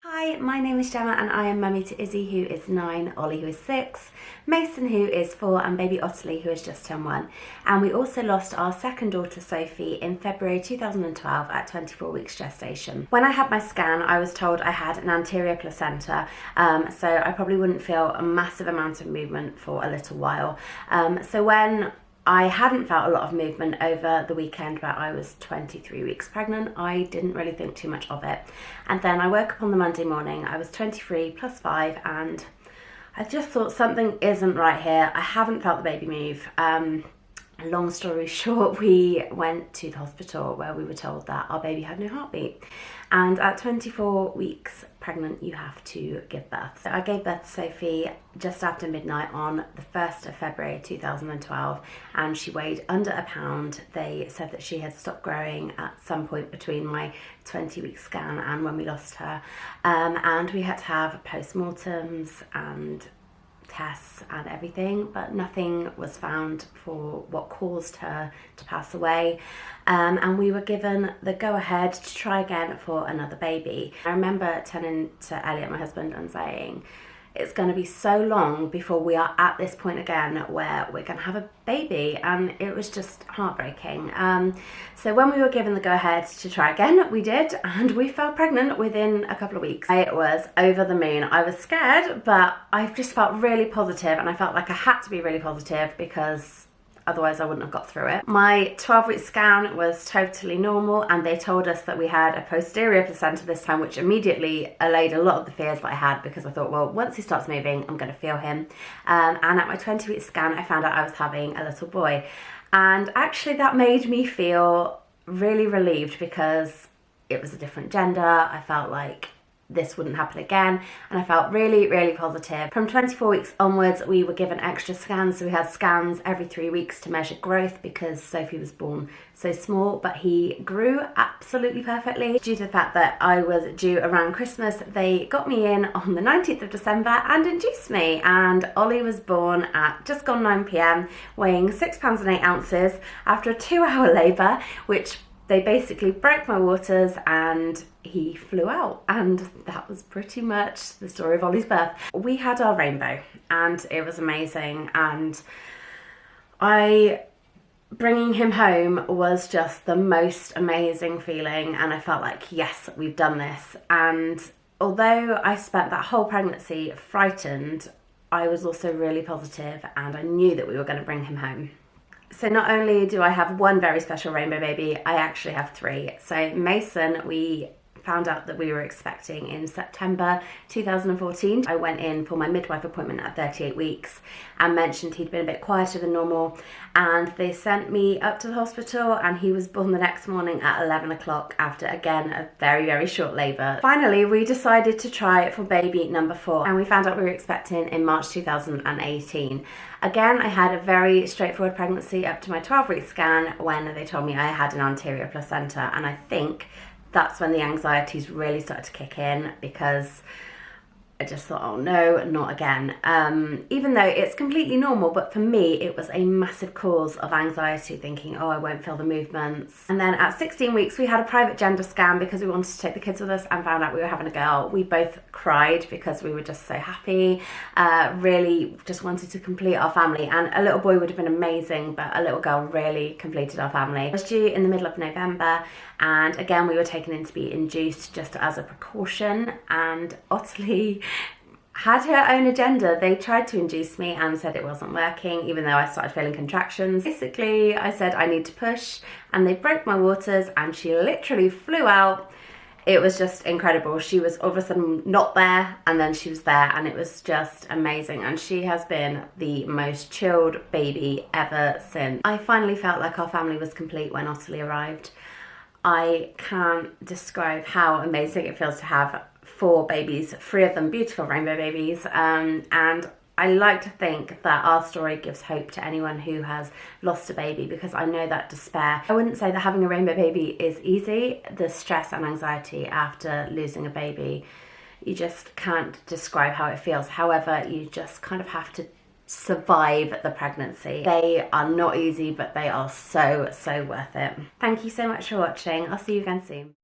Hi, my name is Gemma and I am mummy to Izzy, who is 9, Ollie, who is 6, Mason, who is 4, and baby Ottilie, who has just turned 1. And we also lost our second daughter, Sophie, in February 2012 at 24 weeks gestation. When I had my scan, I was told I had an anterior placenta, so I probably wouldn't feel a massive amount of movement for a little while. So when I hadn't felt a lot of movement over the weekend where I was 23 weeks pregnant, I didn't really think too much of it. And then I woke up on the Monday morning, I was 23 plus 5, and I just thought something isn't right here. I haven't felt the baby move. Long story short, we went to the hospital where we were told that our baby had no heartbeat. And at 24 weeks pregnant, you have to give birth. So I gave birth to Sophie just after midnight on the 1st of February 2012, and she weighed under a pound. They said that she had stopped growing at some point between my 20-week scan and when we lost her. And we had to have postmortems and tests and everything, but nothing was found for what caused her to pass away, and we were given the go-ahead to try again for another baby. I remember turning to Elliot, my husband, and saying, it's going to be so long before we are at this point again where we're going to have a baby, and it was just heartbreaking. So when we were given the go-ahead to try again, we did, and we fell pregnant within a couple of weeks. I was over the moon. I was scared, but I just felt really positive, and I felt like I had to be really positive because otherwise I wouldn't have got through it. My 12-week scan was totally normal, and they told us that we had a posterior placenta this time, which immediately allayed a lot of the fears that I had, because I thought, well, once he starts moving, I'm going to feel him. And at my 20-week scan, I found out I was having a little boy. And actually that made me feel really relieved, because it was a different gender. I felt like this wouldn't happen again, and I felt really, really positive. From 24 weeks onwards, we were given extra scans, so we had scans every 3 weeks to measure growth, because Sophie was born so small, but he grew absolutely perfectly. Due to the fact that I was due around Christmas, they got me in on the 19th of December and induced me, and Ollie was born at just gone 9 p.m, weighing 6 pounds and 8 ounces after a 2-hour labour, which they basically broke my waters and he flew out, and that was pretty much the story of Ollie's birth. We had our rainbow and it was amazing, and bringing him home was just the most amazing feeling, and I felt like, yes, we've done this. And although I spent that whole pregnancy frightened, I was also really positive, and I knew that we were going to bring him home. So not only do I have one very special rainbow baby, I actually have 3. So Mason, we found out that we were expecting in September 2014. I went in for my midwife appointment at 38 weeks and mentioned he'd been a bit quieter than normal, and they sent me up to the hospital, and he was born the next morning at 11 o'clock after, again, a very, very short labour. Finally, we decided to try for baby number 4, and we found out we were expecting in March 2018. Again, I had a very straightforward pregnancy up to my 12-week scan when they told me I had an anterior placenta, and I think that's when the anxieties really started to kick in, because I just thought, oh no, not again. Even though it's completely normal, but for me it was a massive cause of anxiety, thinking, oh, I won't feel the movements. And then at 16 weeks we had a private gender scan because we wanted to take the kids with us, and found out we were having a girl. We both cried because we were just so happy, really just wanted to complete our family, and a little boy would have been amazing, but a little girl really completed our family. I was due in the middle of November, and again we were taken in to be induced just as a precaution, and Ottilie had her own agenda. They tried to induce me and said it wasn't working, even though I started feeling contractions. Basically, I said I need to push, and they broke my waters, and she literally flew out. It was just incredible. She was all of a sudden not there, and then she was there, and it was just amazing. And she has been the most chilled baby ever since. I finally felt like our family was complete when Ottilie arrived. I can't describe how amazing it feels to have 4 babies, 3 of them beautiful rainbow babies, and I like to think that our story gives hope to anyone who has lost a baby, because I know that despair. I wouldn't say that having a rainbow baby is easy. The stress and anxiety after losing a baby, you just can't describe how it feels. However, you just kind of have to survive the pregnancy. They are not easy, but they are so, so worth it. Thank you so much for watching. I'll see you again soon.